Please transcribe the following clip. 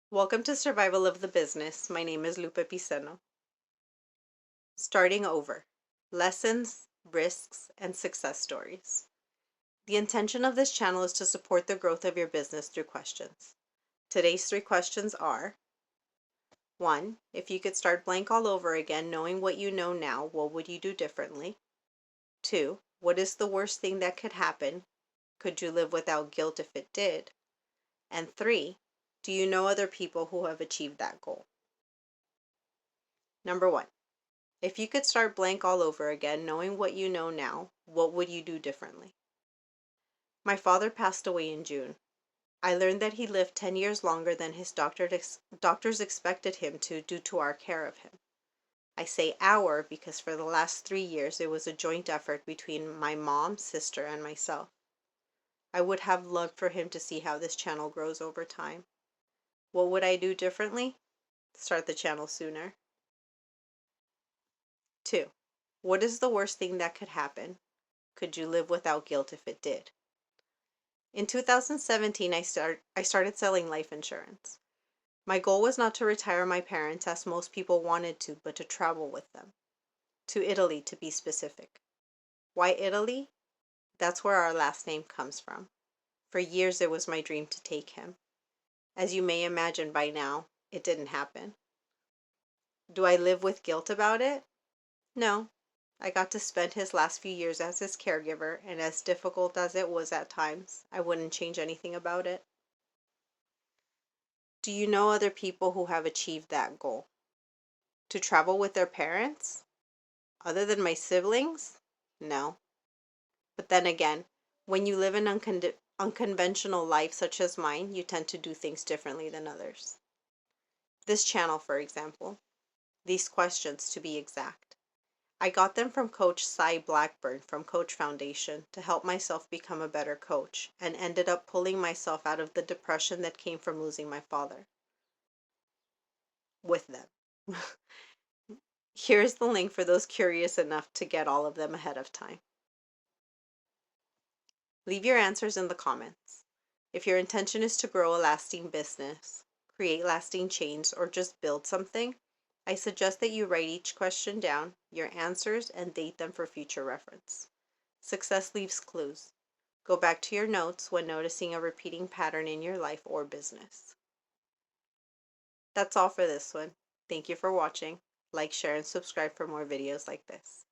Welcome to Survival of the Business. My name is Lupe Piceno. Starting over. Lessons, risks, and success stories. The intention of this channel is to support the growth of your business through questions. Today's 3 questions are: 1. If you could start blank all over again, knowing what you know now, what would you do differently? 2. What is the worst thing that could happen? Could you live without guilt if it did? And 3. Do you know other people who have achieved that goal? Number 1. If you could start blank all over again, knowing what you know now, what would you do differently? My father passed away in June. I learned that he lived 10 years longer than his doctors expected him to due to our care of him. I say our because for the last 3 years it was a joint effort between my mom, sister, and myself. I would have loved for him to see how this channel grows over time. What would I do differently? Start the channel sooner. 2. What is the worst thing that could happen? Could you live without guilt if it did? In 2017, I started selling life insurance. My goal was not to retire my parents as most people wanted to, but to travel with them. To Italy, to be specific. Why Italy? That's where our last name comes from. For years, it was my dream to take him. As you may imagine by now, it didn't happen. Do I live with guilt about it? No. I got to spend his last few years as his caregiver, and as difficult as it was at times, I wouldn't change anything about it. Do you know other people who have achieved that goal? To travel with their parents? Other than my siblings? No. But then again, when you live an unconventional life such as mine, you tend to do things differently than others. This channel, for example, these questions to be exact. I got them from Coach Cy Blackburn from Coach Foundation to help myself become a better coach, and ended up pulling myself out of the depression that came from losing my father. With them. Here's the link for those curious enough to get all of them ahead of time. Leave your answers in the comments. If your intention is to grow a lasting business, create lasting change, or just build something, I suggest that you write each question down, your answers, and date them for future reference. Success leaves clues. Go back to your notes when noticing a repeating pattern in your life or business. That's all for this one. Thank you for watching. Like, share, and subscribe for more videos like this.